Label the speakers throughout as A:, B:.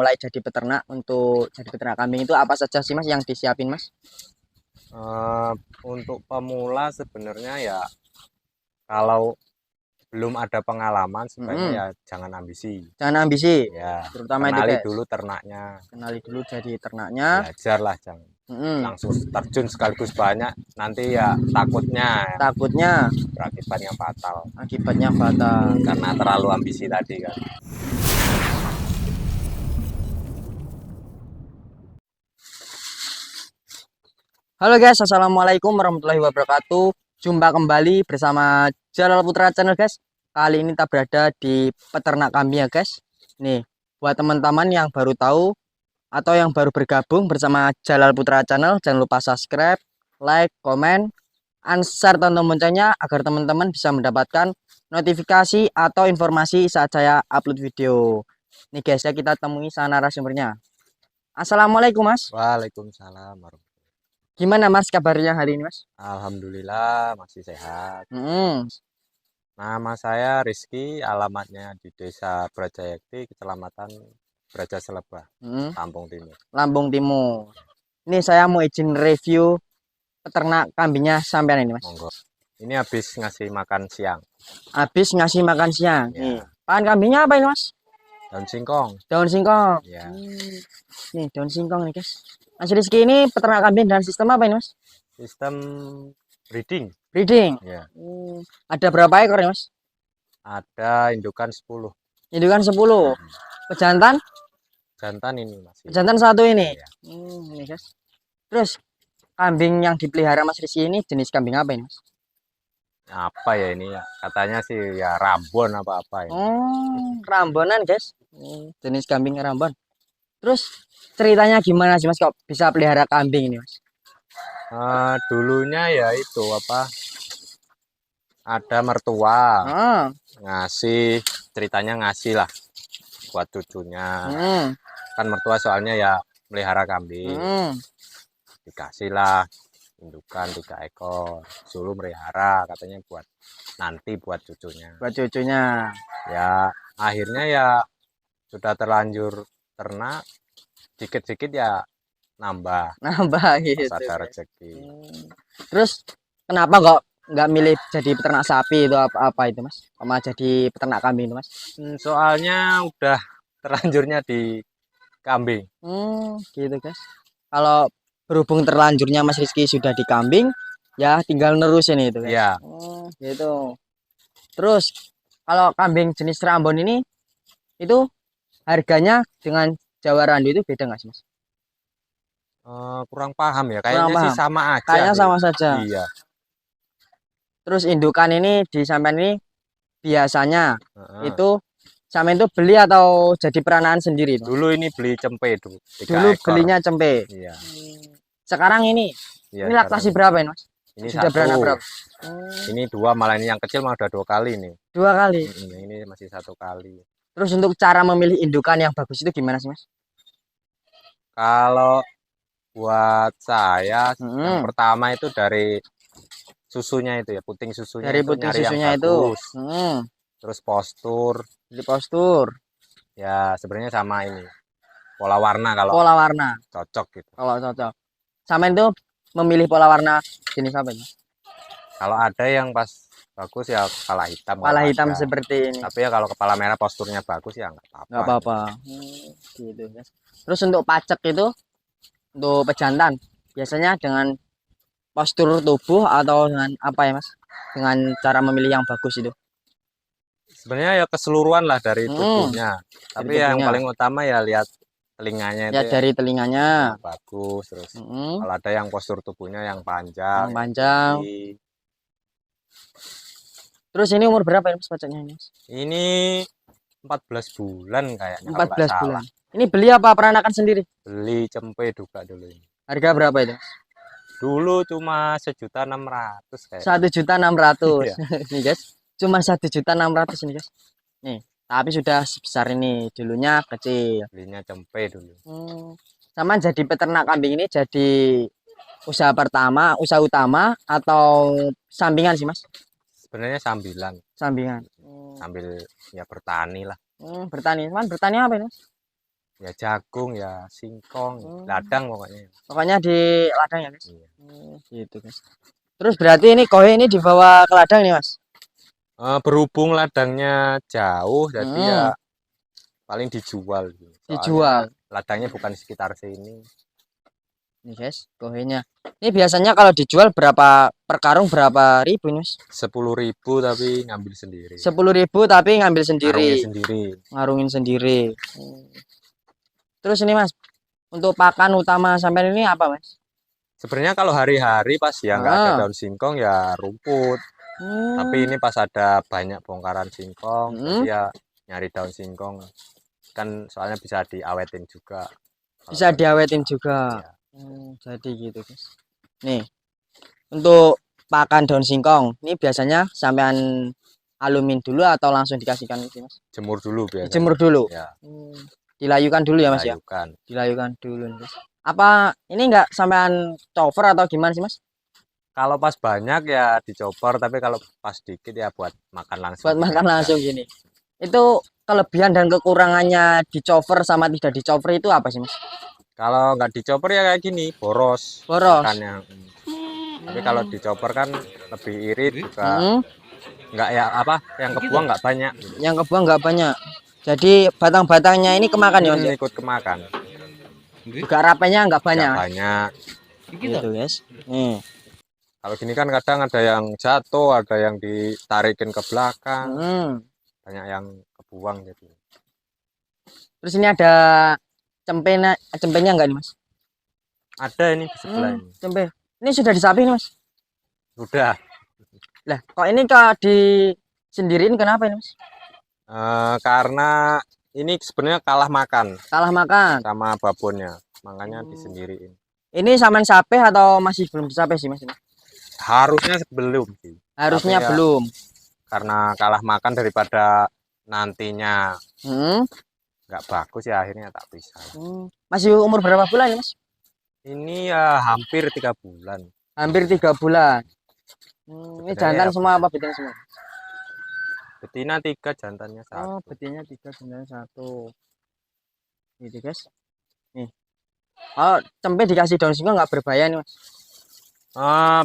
A: mulai jadi peternak, untuk jadi peternak kambing itu apa saja sih Mas yang disiapin Mas?
B: Untuk pemula sebenarnya ya kalau belum ada pengalaman sebaiknya ya jangan ambisi.
A: Jangan ambisi,
B: Ya,
A: terutama itu
B: kenali
A: guys.
B: dulu ternaknya.
A: Kenali dulu jadi ternaknya.
B: Belajarlah jangan langsung terjun sekaligus banyak nanti ya takutnya
A: Takutnya
B: berakibatnya fatal
A: akibatnya fatal.
B: karena terlalu ambisi tadi kan.
A: Halo guys, assalamualaikum warahmatullahi wabarakatuh. Jumpa kembali bersama Jalal Putra Channel guys. Kali ini kita berada di peternak kambing ya guys. Nih, buat teman-teman yang baru tahu atau yang baru bergabung bersama Jalal Putra Channel, jangan lupa subscribe, like, komen, share tonton loncengnya agar teman-teman bisa mendapatkan notifikasi atau informasi saat saya upload video. Nih guys, ya kita temui sana narasumbernya. Assalamualaikum Mas.
B: Waalaikumsalam warahmatullahi.
A: Gimana Mas kabarnya hari ini Mas?
B: Alhamdulillah masih sehat. Nama saya Rizky, alamatnya di Desa Brajayakti, Kecamatan Braja Selebah, Lampung Timur.
A: Lampung Timur. Ini saya mau izin review peternak kambingnya sampean ini Mas.
B: Monggo. Ini habis ngasih makan siang.
A: Habis ngasih makan siang.
B: Ya.
A: Nih, pakan kambingnya apa ini Mas?
B: Daun singkong.
A: Daun singkong.
B: Ya.
A: Nih daun singkong nih guys. Mas Rizky ini peternak kambing dan sistem apa ini Mas?
B: Sistem breeding.
A: Breeding.
B: Ya.
A: Ada berapa ekor ya Mas?
B: Ada indukan 10.
A: Indukan 10. Pejantan?
B: Jantan ini masih.
A: Pejantan 1 ini.
B: Ya.
A: Ini guys. Terus kambing yang dipelihara Mas Rizky ini jenis kambing apa ini Mas?
B: Apa ya ini ya? Katanya sih ya Rambon apa-apa ini.
A: Rambonan guys. Jenis kambing Rambon. Terus ceritanya gimana sih Mas kok bisa pelihara kambing ini Mas?
B: Dulunya ya itu apa? Ada mertua ngasih, ceritanya ngasih lah buat cucunya. Kan mertua soalnya ya melihara kambing. Dikasih lah indukan 3 ekor, suruh melihara katanya buat nanti buat cucunya.
A: Buat cucunya.
B: Ya akhirnya ya sudah terlanjur ternak, dikit-dikit ya nambah
A: gitu.
B: ada rezeki.
A: Terus kenapa kok nggak milih jadi peternak sapi itu apa itu Mas? Sama jadi peternak kambing itu Mas?
B: Soalnya udah terlanjurnya di kambing.
A: Gitu guys. Kalau berhubung terlanjurnya Mas Rizky sudah di kambing, ya tinggal nerusin itu guys.
B: Ya.
A: Gitu. Terus kalau kambing jenis Rambon ini itu harganya dengan Jawa Randu itu beda nggak sih Mas?
B: Kurang paham ya, kayaknya sih sama aja.
A: Kayaknya sama saja.
B: Iya.
A: Terus indukan ini di sampean ini biasanya itu sampean itu beli atau jadi peranaan sendiri?
B: Dulu ini beli cempe dulu.
A: Dulu belinya cempe.
B: Iya.
A: Sekarang ini ini laktasi berapa ini Mas?
B: Ini
A: sudah beranak berapa?
B: Ini 2, malah ini yang kecil malah udah 2 kali nih.
A: 2 kali.
B: Ini masih 1 kali.
A: Terus untuk cara memilih indukan yang bagus itu gimana sih Mas?
B: Kalau buat saya yang pertama itu dari susunya itu ya, puting susunya.
A: Dari puting susunya itu.
B: Terus postur.
A: Di postur.
B: Ya sebenarnya sama ini. Pola warna kalau.
A: Pola warna.
B: Cocok gitu.
A: Kalau cocok. Sama itu memilih pola warna jenis apa ini? Kalau
B: ada yang pas bagus ya kepala hitam.
A: Kepala hitam seperti ini.
B: Tapi ya kalau kepala merah posturnya bagus ya nggak apa-apa.
A: Nggak apa-apa. Gitu guys. Terus untuk pacek itu, untuk pejantan, biasanya dengan postur tubuh atau dengan apa ya Mas? Dengan cara memilih yang bagus itu?
B: Sebenarnya ya keseluruhan lah dari tubuhnya. Tapi yang paling utama ya lihat telinganya itu.
A: Ya dari telinganya.
B: Bagus terus. Kalau ada yang postur tubuhnya yang panjang.
A: Yang panjang. Terus ini umur berapa ya Mas paceknya ini?
B: Ini 14 bulan kayaknya.
A: 14 bulan. Ini beli apa peranakan sendiri?
B: Beli cempe juga dulu ini.
A: Harga berapa itu?
B: Dulu cuma 1.600.000 kayak.
A: 1.600.000. Nih guys, cuma 1.600.000 ini guys. Nih, tapi sudah sebesar ini. Dulunya kecil.
B: Belinya cempe dulu.
A: Sama jadi peternak kambing ini jadi usaha pertama, usaha utama atau sampingan sih Mas?
B: Sebenarnya sambilan.
A: Sampingan.
B: Sambil ya bertani lah.
A: Bertani. Bertani apa ini Mas?
B: Ya jagung, ya singkong, ladang pokoknya.
A: Pokoknya di ladang ya, Mas.
B: Iya.
A: Gitu, Mas. Terus berarti ini kohe ini dibawa ke ladang nih, Mas.
B: Berhubung ladangnya jauh, jadi ya
A: Hmm,
B: paling dijual. Soalnya
A: dijual.
B: ladangnya bukan di sekitar sini.
A: Nih, guys, kohenya. Ini biasanya kalau dijual berapa per karung berapa ribu nih, Mas?
B: 10.000 tapi ngambil sendiri.
A: 10.000 tapi ngambil
B: Ngarungin
A: sendiri.
B: sendiri.
A: Ngarungin sendiri. Terus ini, Mas, untuk pakan utama sampai ini apa, Mas?
B: Sebenarnya kalau hari-hari pas ya nggak ada
A: Ah.
B: daun singkong ya rumput. Tapi ini pas ada banyak bongkaran singkong, jadi ya nyari daun singkong. Kan soalnya bisa diawetin juga.
A: Bisa diawetin juga.
B: Iya.
A: Jadi gitu, guys. Nih, untuk pakan daun singkong, ini biasanya sampean alumin dulu atau langsung dikasihkan sih, Mas?
B: Jemur dulu biasanya.
A: Dijemur dulu.
B: Ya,
A: Dilayukan dulu ya, Mas ya?
B: dilayukan.
A: Dilayukan dulu, guys. Apa ini enggak sampean cover atau gimana sih, Mas?
B: Kalau pas banyak ya dicopor, tapi kalau pas dikit ya buat makan langsung.
A: Buat makan
B: aja.
A: langsung gini. Itu kelebihan dan kekurangannya dicover sama tidak dicover itu apa sih, Mas?
B: Kalau nggak dicopor ya kayak gini, boros.
A: Boros.
B: Makannya. Tapi kalau dicopor kan lebih irit juga. Nggak ya apa, yang kebuang nggak banyak.
A: Yang kebuang nggak banyak. Jadi batang-batangnya ini kemakan ya, Mas? Ya?
B: Ikut kemakan.
A: Juga rapenya nggak banyak.
B: Nggak banyak.
A: Gitu, guys. Nih.
B: Kalau gini kan kadang ada yang jatuh, ada yang ditarikin ke belakang. Banyak yang kebuang jadi.
A: Terus ini ada cempenya enggak nih, Mas?
B: Ada ini di sebelah ini.
A: Cempe. Ini sudah disapi nih, Mas?
B: Sudah.
A: Lah, kok ini kok disendiriin kenapa ini, Mas?
B: Karena ini sebenarnya kalah makan.
A: Kalah makan.
B: Sama babonnya, makanya disendiriin.
A: Ini sampean sape atau masih belum disape sih, Mas?
B: Harusnya sebelum sih.
A: Harusnya
B: ya,
A: belum.
B: Karena kalah makan daripada nantinya nggak bagus ya akhirnya tak bisa.
A: Masih umur berapa bulan ya, Mas?
B: Ini ya hampir 3 bulan.
A: Hampir 3 bulan. Ini jantan semua apa betina semua?
B: Betina 3, jantannya 1.
A: Oh, betinanya 3, jantannya 1. Gitu, guys. Nih. Oh, cempe dikasih daun singkong nggak berbahaya nih, Mas?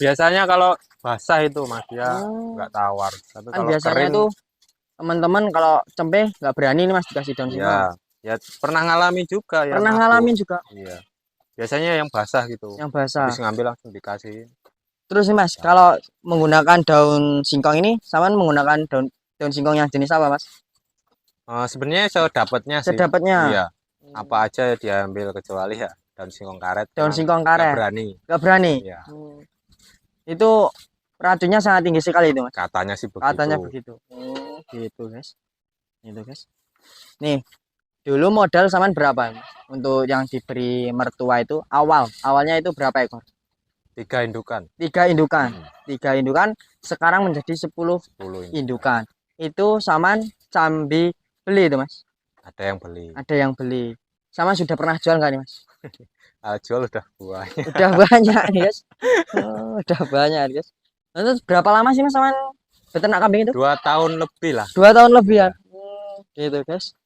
B: Biasanya kalau basah itu Mas ya nggak tawar. Tapi
A: kan
B: kalau
A: biasanya
B: kering,
A: tuh teman-teman kalau cempe nggak berani nih, Mas, dikasih daun singkong.
B: Ya pernah ngalamin juga ya.
A: Pernah ngalamin juga.
B: Iya. Biasanya yang basah gitu.
A: Yang basah.
B: Habis ngambil langsung dikasih.
A: Terus nih, Mas, kalau menggunakan daun singkong ini, sama menggunakan daun singkong yang jenis apa, Mas?
B: Sebenarnya sedapatnya sih.
A: Sedapatnya.
B: Iya. Apa aja diambil kecuali ya daun singkong karet.
A: Daun singkong karet.
B: Nggak berani.
A: Nggak berani.
B: Iya.
A: Itu racunnya sangat tinggi sekali itu, Mas.
B: Katanya sih begitu.
A: Katanya begitu. Gitu, guys. Itu, guys. Nih, dulu modal saman berapa, Mas? Untuk yang diberi mertua itu awalnya itu berapa ekor?
B: 3 indukan.
A: 3 indukan. 3 indukan sekarang menjadi 10 indukan. Itu saman sambil beli itu, Mas.
B: Ada yang beli.
A: Ada yang beli. Sama sudah pernah jual nggak nih, Mas?
B: Jual udah banyak.
A: Udah banyak nih, guys. Udah banyak, guys. Terus berapa lama sih, Mas, saman beternak kambing itu?
B: 2 tahun lebih lah.
A: 2 tahun lebih ya. Gitu, guys.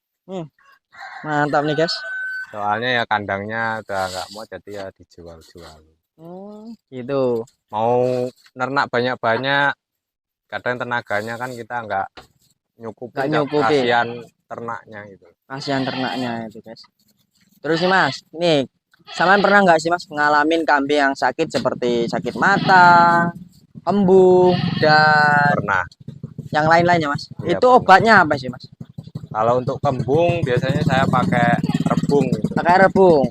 A: Mantap nih, guys.
B: Soalnya ya kandangnya udah nggak mau jadi ya dijual-jual.
A: Gitu.
B: Mau nernak banyak-banyak, kadang tenaganya kan kita nggak nyukupi. Kasihan ternaknya gitu.
A: Kasihan ternaknya itu, guys. Terus sih, Mas, nih sampean pernah nggak sih, Mas, ngalamin kambing yang sakit seperti sakit mata, kembung, dan
B: Pernah.
A: yang lain-lainnya, Mas?
B: Ya,
A: itu obatnya apa sih, Mas?
B: Kalau untuk kembung biasanya saya pakai rebung. Gitu.
A: Pakai rebung.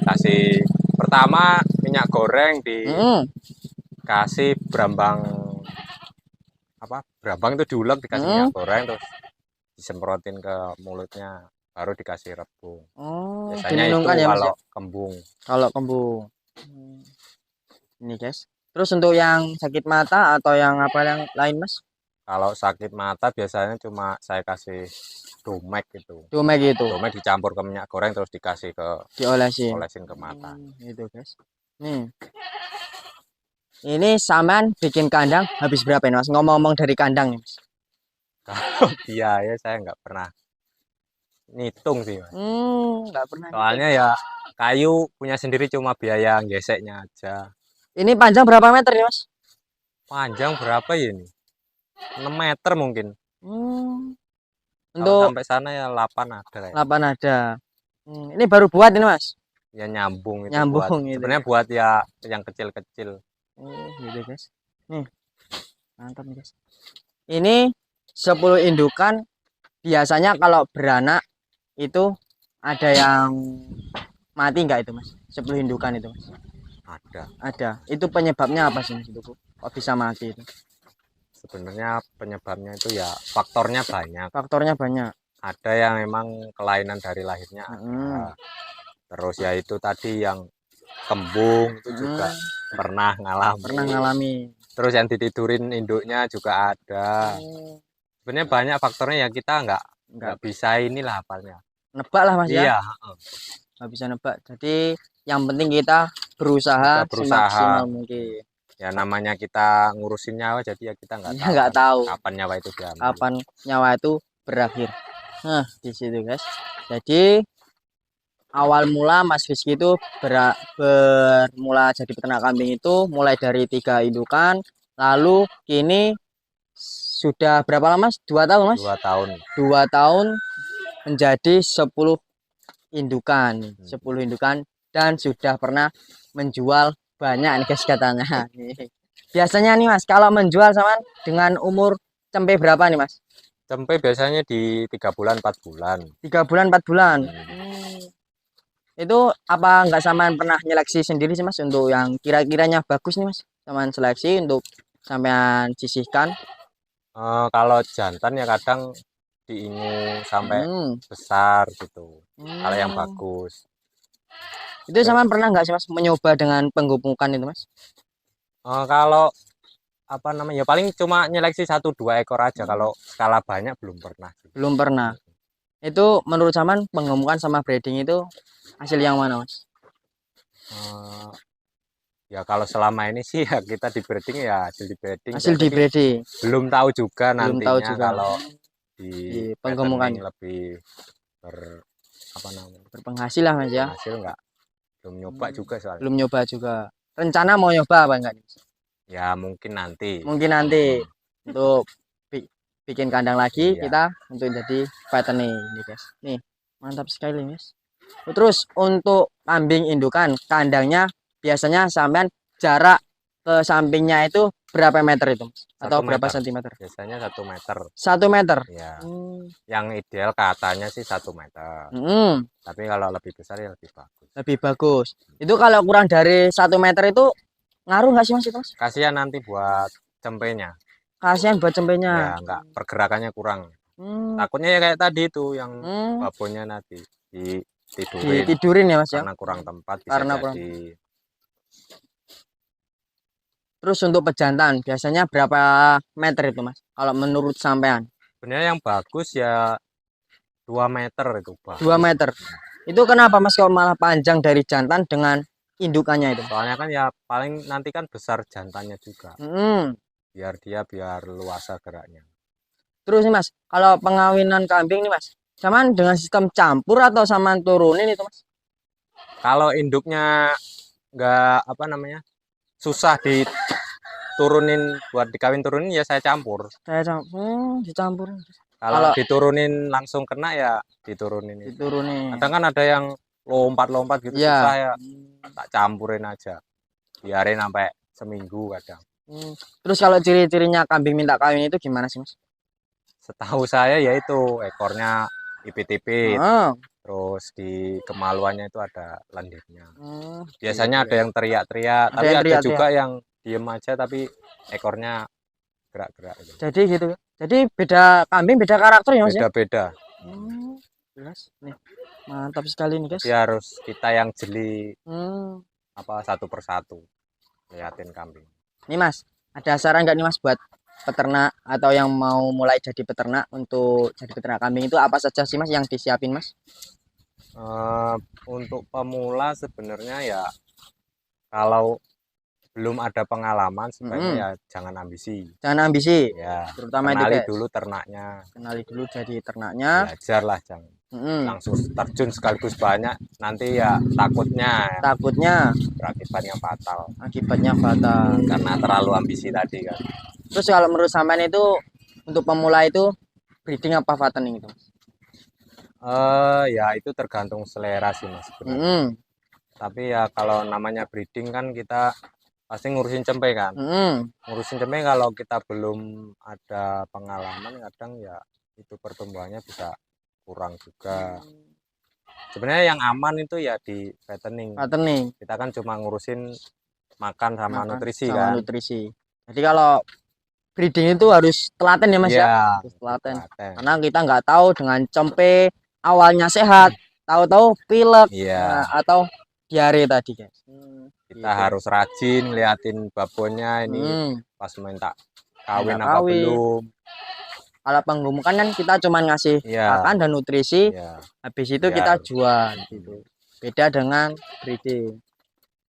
B: Kasih pertama minyak goreng dikasih brambang brambang itu diulek dikasih minyak goreng terus disemprotin ke mulutnya baru dikasih rebung. Biasanya itu ya, kalau kembung.
A: Kalau kembung. Ini, guys. Terus untuk yang sakit mata atau yang apa yang lain, Mas?
B: Kalau sakit mata biasanya cuma saya kasih Domek gitu.
A: Domek itu.
B: Domek dicampur ke minyak goreng terus dikasih diolesin ke mata.
A: Itu, guys. Ini saman bikin kandang habis berapa ini, Mas? Ngomong-ngomong dari kandang nih, Mas.
B: Kalau biaya saya nggak pernah ngitung sih Mas.
A: Nggak pernah.
B: Soalnya ya kayu punya sendiri, cuma biaya geseknya aja.
A: Ini panjang berapa meter ya Mas?
B: Panjang berapa ya ini? 6 meter mungkin. Kalau
A: Untuk
B: sampai sana ya 8 ada kayak.
A: 8 ada. Ini baru buat ini Mas?
B: Ya nyambung itu buat.
A: Nyambung gitu.
B: Sebenarnya buat ya yang kecil-kecil.
A: Gitu guys. Nih, mantap nih guys. Ini 10 indukan. Biasanya kalau beranak itu ada yang mati nggak itu Mas? 10 indukan itu Mas? Ada. Itu penyebabnya apa sih Mas itu? Kok bisa mati itu?
B: Sebenarnya penyebabnya itu ya faktornya banyak.
A: Faktornya banyak.
B: Ada yang memang kelainan dari lahirnya ada. Terus ya itu tadi yang kembung itu juga pernah ngalami. Terus yang ditidurin induknya juga ada. Sebenarnya banyak faktornya ya, kita nggak bisa inilah hafalnya.
A: Nebak lah Mas ya?
B: Iya.
A: Nggak bisa nebak. Jadi yang penting kita berusaha semaksimal mungkin.
B: Ya namanya kita ngurusin nyawa, jadi ya kita
A: nggak tahu
B: kapan nyawa itu diambil.
A: Kapan nyawa itu berakhir. Nah, di situ guys. Jadi awal mula Mas Rizky itu bermula jadi peternak kambing itu mulai dari 3 indukan, lalu kini sudah berapa lama Mas? 2 tahun Mas?
B: 2 tahun.
A: 2 tahun menjadi 10 indukan, 10 indukan dan sudah pernah menjual banyak nih guys katanya. Biasanya nih Mas, kalau menjual sama dengan umur cempe berapa nih Mas?
B: Cempe biasanya di 3 bulan 4 bulan.
A: 3 bulan 4 bulan. Itu apa nggak samaan pernah nyeleksi sendiri sih Mas untuk yang kira-kiranya bagus nih Mas? Samaan seleksi untuk sampean sisihkan.
B: Kalau jantan ya kadang diingu sampai besar gitu. Kalau yang bagus.
A: Itu samaan pernah nggak sih Mas mencoba dengan penggemukan itu Mas?
B: Kalau apa namanya ya paling cuma nyeleksi 1-2 ekor aja. Kalau skala banyak belum pernah.
A: Belum pernah. Itu menurut samaan penggemukan sama breeding itu hasil yang mana Mas?
B: Ya kalau selama ini sih ya kita di breeding ya hasil di breeding.
A: Hasil di breeding.
B: Belum tahu juga
A: belum
B: nantinya
A: tahu juga.
B: Kalau di
A: penggemukan
B: lebih
A: berpenghasil lah Mas ya.
B: Hasil enggak, belum nyoba juga soalnya.
A: Belum nyoba juga. Rencana mau nyoba apa enggak?
B: Ya mungkin nanti.
A: Untuk bikin kandang lagi kita untuk jadi peternak nih guys. Nih mantap sekali Mas. Terus untuk kambing indukan kandangnya biasanya sampean jarak ke sampingnya itu berapa meter itu Mas? Atau berapa sentimeter?
B: Biasanya 1 meter.
A: 1 meter.
B: Ya. Yang ideal katanya sih 1 meter. Tapi kalau lebih besar ya lebih bagus.
A: Lebih bagus. Itu kalau kurang dari 1 meter itu ngaruh nggak sih Mas itu Mas?
B: Kasihan nanti buat cempenya.
A: Kasihan buat cempenya.
B: Ya enggak, pergerakannya kurang. Takutnya ya kayak tadi itu yang babonnya nanti ditidurin
A: ya Mas ya.
B: Karena kurang tempat bisa
A: karena
B: jadi.
A: Kurang. Terus untuk pejantan biasanya berapa meter itu Mas? Kalau menurut sampean?
B: Sebenarnya yang bagus ya 2 meter itu bagus.
A: 2 meter. Itu kenapa Mas kalau malah panjang dari jantan dengan indukannya itu?
B: Soalnya kan ya paling nanti kan besar jantannya juga. Biar luasa geraknya.
A: Terus nih Mas, kalau pengawinan kambing nih Mas, samaan dengan sistem campur atau samaan turunin itu Mas?
B: Kalau induknya nggak susah diturunin buat dikawin turunin ya saya campur.
A: Dicampur.
B: Kalau diturunin langsung kena ya diturunin. Kadang kan ada yang lompat-lompat gitu susah ya. Tak campurin aja. Biarin sampai seminggu kadang.
A: Terus kalau ciri-cirinya kambing minta kawin itu gimana sih Mas?
B: Setahu saya yaitu ekornya ipit-ipit. Terus di kemaluannya itu ada lendirnya. Biasanya ada yang teriak-teriak, tapi ada juga yang diem aja tapi ekornya gerak-gerak.
A: Jadi gitu. Jadi beda kambing beda karakter ya Mas?
B: Beda-beda.
A: Jelas. Nih, mantap sekali nih guys.
B: Jadi harus kita yang jeli satu persatu liatin kambing.
A: Nih Mas, ada saran nggak nih Mas buat peternak atau yang mau mulai jadi peternak untuk jadi peternak kambing itu apa saja sih Mas yang disiapin Mas?
B: Untuk pemula sebenarnya ya kalau belum ada pengalaman sebaiknya
A: Mm-mm.
B: ya jangan ambisi.
A: Jangan ambisi,
B: Ya,
A: terutama itu
B: kenali
A: guys.
B: dulu ternaknya.
A: Kenali dulu jadi ternaknya.
B: Belajar lah, jangan
A: Mm-mm.
B: langsung terjun sekaligus banyak. Nanti ya takutnya
A: Takutnya
B: berakibatnya fatal
A: akibatnya fatal.
B: karena terlalu ambisi tadi kan.
A: Terus kalau menurut sampean itu untuk pemula itu breeding apa fattening itu?
B: Ya itu tergantung selera sih mas sebenarnya.
A: Mm-mm.
B: Tapi ya kalau namanya breeding kan kita pasti ngurusin cempe kan.
A: Mm-mm.
B: Ngurusin cempe kalau kita belum ada pengalaman kadang ya itu pertumbuhannya bisa kurang juga. Sebenarnya yang aman itu ya di fattening.
A: Fattening.
B: Kita kan cuma ngurusin makan sama
A: Makan
B: nutrisi
A: sama
B: kan.
A: nutrisi. Jadi kalau breeding itu harus telaten ya mas ya?
B: Iya,
A: Harus telaten.
B: telaten.
A: Karena kita nggak tahu dengan cempe awalnya sehat, tahu-tahu pilek
B: Iya.
A: atau diare tadi guys.
B: Kita harus rajin ngeliatin babonnya ini pas minta kawin
A: Minta
B: apa
A: kawin.
B: belum.
A: Kalau penggemukan kan kita cuma ngasih
B: Iya.
A: pakan dan nutrisi,
B: Iya.
A: habis itu
B: Biar-
A: kita jual gitu. Beda dengan breeding.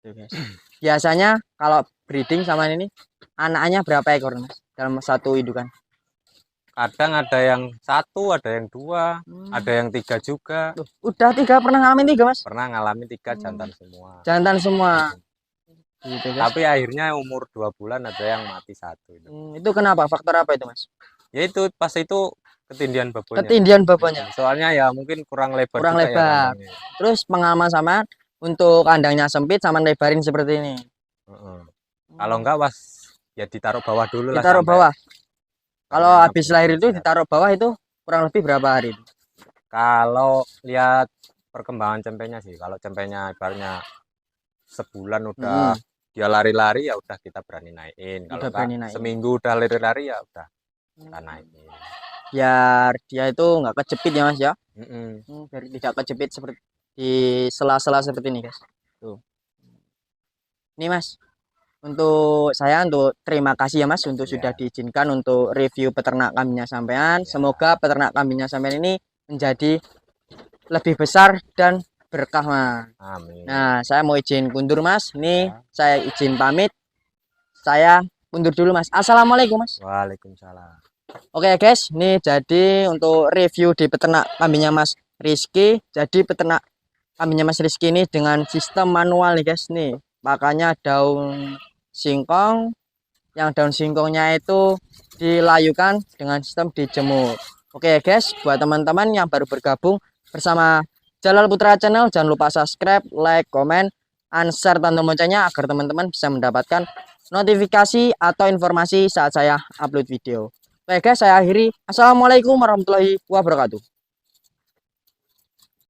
A: Tuh, guys. Biasanya kalau breeding sama ini anaknya berapa ekor mas dalam satu indukan?
B: Kadang ada yang 1, ada yang 2, ada yang 3 juga.
A: Loh, udah 3 pernah ngalamin 3 mas?
B: Pernah ngalamin 3 jantan semua.
A: Jantan semua. Gitu, guys.
B: Tapi akhirnya umur 2 bulan ada yang mati 1 itu.
A: Itu kenapa? Faktor apa itu mas?
B: Ya itu pas itu ketindihan babonnya.
A: Ketindihan babonnya.
B: Soalnya ya mungkin kurang lebar
A: Kurang
B: juga
A: lebar.
B: ya kandangnya.
A: Terus pengalaman sama untuk kandangnya sempit sama lebarin seperti ini.
B: Kalau enggak was ya ditaruh bawah dulu lah.
A: Ditaruh
B: sampai
A: bawah. Kalau
B: kandangnya
A: habis
B: betul
A: lahir itu
B: sehat.
A: ditaruh bawah itu kurang lebih berapa hari?
B: Kalau lihat perkembangan cempenya sih, kalau cempenya ibaratnya sebulan udah dia lari-lari ya udah kita berani naikin. Kalau
A: Udah berani naikin.
B: seminggu udah lari-lari ya udah kita naikin.
A: Biar dia itu nggak kejepit ya mas ya.
B: Mm-mm.
A: Biar tidak kejepit seperti di sela-sela seperti ini guys. Tuh. Ini mas, untuk terima kasih ya mas untuk sudah diizinkan untuk review peternak kambingnya sampean. Semoga peternak kambingnya sampean ini menjadi lebih besar dan berkah mas.
B: Amin.
A: Nah saya mau izin kundur mas. Ini saya izin pamit. Saya kundur dulu mas. Assalamualaikum mas.
B: Waalaikumsalam.
A: Oke guys, ini jadi untuk review di peternak kambingnya Mas Rizky. Jadi peternak kambingnya Mas Rizky ini dengan sistem manual nih guys. Nih, makanya daun singkong. Yang daun singkongnya itu dilayukan dengan sistem dijemur. Oke guys, buat teman-teman yang baru bergabung bersama Jalal Putra Channel, jangan lupa subscribe, like, comment, and share tombol loncengnya agar teman-teman bisa mendapatkan notifikasi atau informasi saat saya upload video. Oke guys, saya akhiri. Assalamualaikum warahmatullahi wabarakatuh.